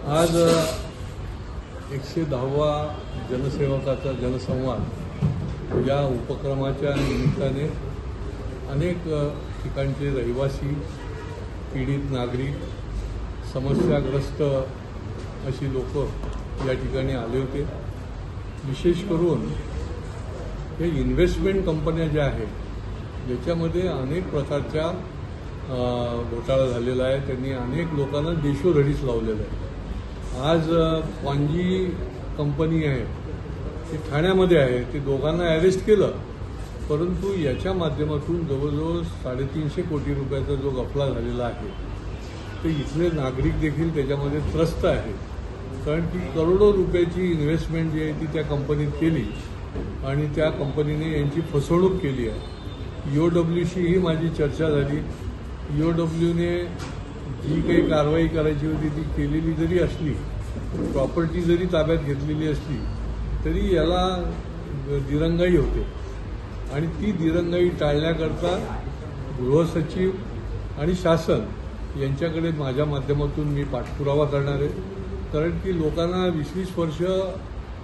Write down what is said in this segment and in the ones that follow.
आज 110वा जनसेवकाचा जनसंवाद या उपक्रमाच्या निमित्ताने अनेक ठिकाणचे रहिवासी, पीडित नागरिक, समस्याग्रस्त अशी लोक या ठिकाणी आले होते। विशेष करून हे इन्व्हेस्टमेंट कंपन्या ज्या आहेत ज्याच्यामध्ये अनेक प्रकारच्या घोटाळा झालेला आहे, त्यांनी अनेक लोकांना देशोधडीच लावलेलं आहे। आज पॉन्जी कंपनी आहे ती ठाण्यामध्ये आहे, ते दोघांना अरेस्ट केलं, परंतु याच्या माध्यमातून जवळजवळ 350 कोटी रुपयाचा जो घपला झालेला आहे ते इथले नागरिक देखील त्याच्यामध्ये त्रस्त आहे। कारण की करोडो रुपयाची इन्व्हेस्टमेंट जी आहे ती त्या कंपनीत केली आणि त्या कंपनीने यांची फसवणूक केली आहे। ईओडब्ल्यूशी ही माझी चर्चा झाली। ईओडब्ल्यूने जी काही कारवाई करायची होती ती केलेली जरी असली, प्रॉपर्टी जरी ताब्यात घेतलेली असली तरी याला दिरंगाई होते आणि ती दिरंगाई टाळण्याकरता गृहसचिव आणि शासन यांच्याकडे माझ्या माध्यमातून मी पाठपुरावा करणार आहे। कारण की लोकांना 20-20 वर्ष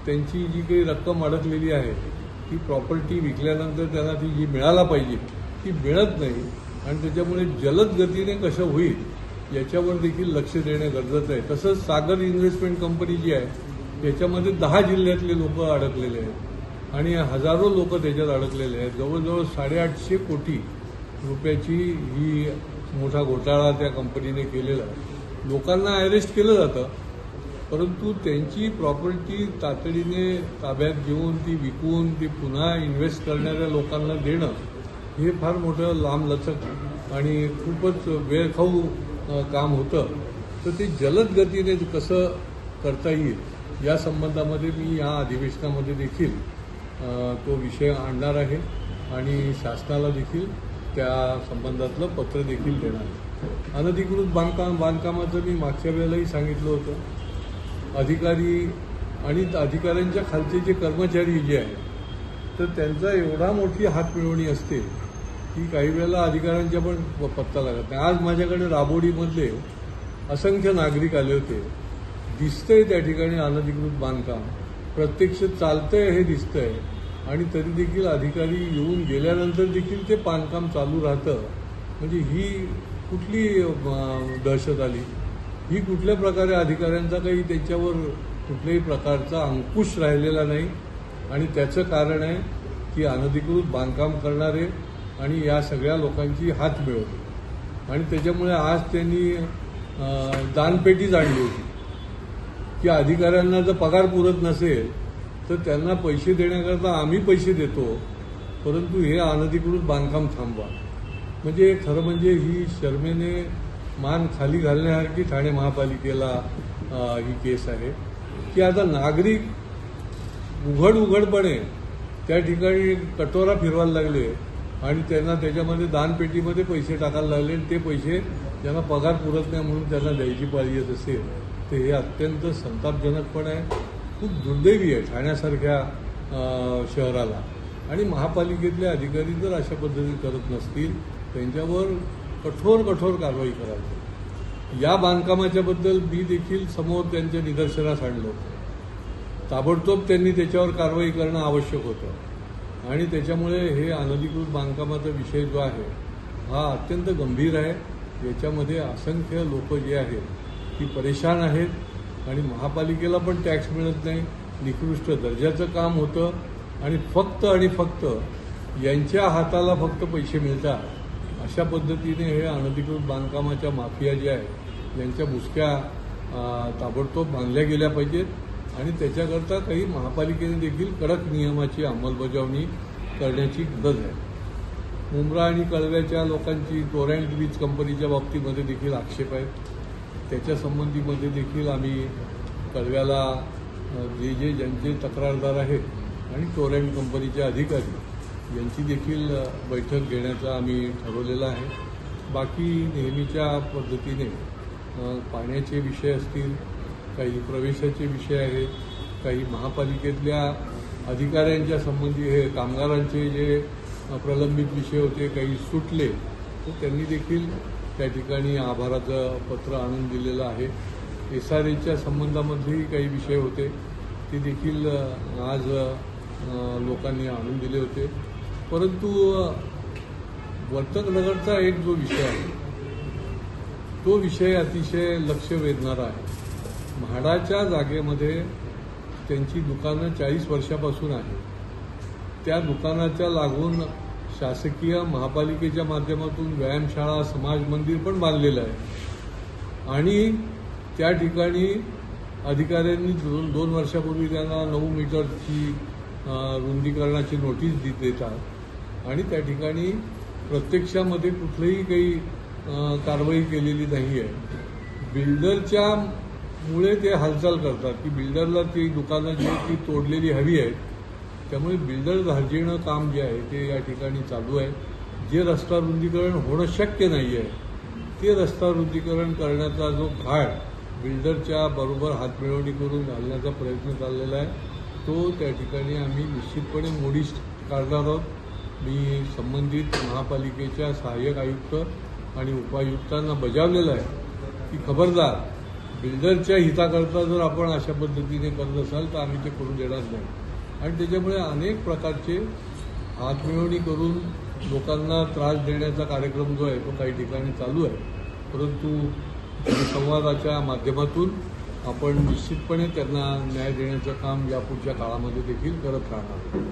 त्यांची जी काही रक्कम अडकलेली आहे ती प्रॉपर्टी विकल्यानंतर त्यांना ती जी मिळायला पाहिजे ती मिळत नाही आणि त्याच्यामुळे जलद गतीने कसं होईल याच्यावर देखील लक्ष देणे गरजेचं आहे। तसंच सागर इन्व्हेस्टमेंट कंपनी जी आहे याच्यामध्ये 10 जिल्ह्यातले लोक अडकलेले आहेत आणि हजारो लोक त्याच्यात अडकलेले आहेत। जवळजवळ 850 कोटी रुपयाची ही मोठा घोटाळा त्या कंपनीने केलेला आहे। लोकांना अरेस्ट केलं जातं, परंतु त्यांची प्रॉपर्टी तातडीने ताब्यात घेऊन ती विकून ती पुन्हा इन्व्हेस्ट करणाऱ्या लोकांना देणं हे फार मोठं लांबलचक आणि खूपच वेळखाऊ काम होतं। तर ते जलद गतीने कसं करता येईल या संबंधामध्ये मी या अधिवेशनामध्ये देखील तो विषय आणणार आहे आणि शासनाला देखील त्या संबंधातलं पत्र देखील देणार आहे। अनधिकृत बांधकामाचं मी मागच्या वेळेलाही सांगितलं होतं। अधिकारी आणि अधिकाऱ्यांच्या खालचे जे कर्मचारी जे आहेत तर त्यांचा एवढा मोठी हातमिळवणी असते की काही वेळेला अधिकाऱ्यांच्या पण पत्ता लागत नाही। आज माझ्याकडे राबोडीमधले असंख्य नागरिक आले होते। दिसतंय त्या ठिकाणी अनधिकृत बांधकाम प्रत्यक्ष चालतंय हे दिसतंय आणि तरी देखील अधिकारी येऊन गेल्यानंतर देखील ते बांधकाम चालू राहतं। म्हणजे ही कुठली दहशत आली, ही कुठल्या प्रकारे अधिकाऱ्यांचा काही त्याच्यावर कुठल्याही प्रकारचा अंकुश राहिलेला नाही आणि त्याचं कारण आहे की अनधिकृत बांधकाम करणारे आणि या सगळ्या लोकांची हात मिळवली आणि त्याच्यामुळे आज त्यांनी दानपेटीच आणली होती की अधिकाऱ्यांना जर पगार पुरत नसेल तर त्यांना पैसे देण्याकरता आम्ही पैसे देतो, परंतु हे अनधिकृत बांधकाम थांबवा। म्हणजे खरं म्हणजे ही शर्मेने मान खाली घालण्यासारखी ठाणे महापालिकेला ही केस आहे की आता नागरिक उघडपणे त्या ठिकाणी कटोरा फिरवायला लागले आणि त्यांना त्याच्यामध्ये दानपेटीमध्ये पैसे टाकायला लागले आणि ते पैसे ज्यांना पगार पुरत नाही म्हणून त्यांना द्यायची पाळी येत असेल तर हे अत्यंत संतापजनक पण आहे, खूप दुर्दैवी आहे ठाण्यासारख्या शहराला। आणि महापालिकेतले अधिकारी जर अशा पद्धतीने करत नसतील त्यांच्यावर कठोर कारवाई करावी। या बांधकामाच्याबद्दल मी देखील समोर त्यांच्या निदर्शनास आणलं होतं। ताबडतोब त्यांनी त्याच्यावर कारवाई करणं आवश्यक होतं आणि त्याच्यामुळे हे अनधिकृत बांधकामाचा विषय जो आहे हा अत्यंत गंभीर आहे। याच्यामध्ये असंख्य लोक जे आहेत ती परेशान आहेत आणि महापालिकेला पण टॅक्स मिळत नाही, निकृष्ट दर्जाचं काम होतं आणि फक्त यांच्या हाताला फक्त पैसे मिळतात। अशा पद्धतीने हे अनधिकृत बांधकामाच्या माफिया ज्या आहेत यांच्या मुसक्या ताबडतोब बांधल्या गेल्या पाहिजेत आणि त्याच्याकरता काही महापालिकेने देखील कडक नियमाची अंमलबजावणी करण्याची गरज आहे। मुंब्रा आणि कळव्याच्या लोकांची टोरंट वीज कंपनीच्या बाबतीमध्ये देखील आक्षेप आहेत। त्याच्या संबंधीमध्ये देखील आम्ही कळव्याला ज्यांचे तक्रारदार आहेत आणि टोरंट कंपनीचे अधिकारी यांची देखील बैठक घेण्याचा आम्ही ठरवलेलं आहे। बाकी नेहमीच्या पद्धतीने पाण्याचे विषय असतील, काही प्रवेशाचे विषय आहेत, काही महापालिकेतल्या अधिकाऱ्यांच्या संबंधी हे कामगारांचे जे प्रलंबित विषय होते काही सुटले तर त्यांनी देखील त्या ठिकाणी आभाराचं पत्र आणून दिलेलं आहे SRAच्या संबंधामध्येही काही विषय होते, ते देखील आज लोकांनी आणून दिले होते. परंतु वर्तकनगरचा एक जो विषय आहे तो विषय अतिशय लक्ष वेधणारा आहे. म्हाडाच्या जागेमध्ये त्यांची दुकानं 40 वर्षापासून आहे. त्या दुकानाच्या लागून शासकीय महापालिकेच्या माध्यमातून व्यायामशाळा, समाज मंदिर पण बांधलेलं आहे आणि त्या ठिकाणी अधिकाऱ्यांनी 2 वर्षापूर्वी त्यांना 9 मीटरची रुंदीकरणाची नोटीस देतात आणि त्या ठिकाणी प्रत्यक्षामध्ये कुठलीही काही कारवाई केलेली नाही आहे. बिल्डरच्या मुळे ते हालचाल करतात की बिल्डरला ती दुकानं जी ती तोडलेली हवी आहेत, त्यामुळे बिल्डर धार्जिणं काम जे आहे ते या ठिकाणी चालू आहे. जे रस्ता रुंदीकरण होणं शक्य नाही आहे ते रस्ता रुंदीकरण करण्याचा जो घाट बिल्डरच्या बरोबर हातमिळवणी करून घालण्याचा प्रयत्न चाललेला आहे, तो त्या ठिकाणी आम्ही निश्चितपणे मोडीस काढणार आहोत. मी संबंधित महापालिकेच्या सहाय्यक आयुक्त आणि उपायुक्तांना बजावलेलं आहे की खबरदार, बिल्डरच्या हिताकरता जर आपण अशा पद्धतीने करत असाल तर आम्ही ते करू देणार नाही. आणि त्याच्यामुळे अनेक प्रकारचे हातमिळवणी करून लोकांना त्रास देण्याचा कार्यक्रम जो आहे तो काही ठिकाणी चालू आहे. परंतु संवादाच्या माध्यमातून आपण निश्चितपणे त्यांना न्याय देण्याचं काम यापुढच्या काळामध्ये देखील करत राहणार.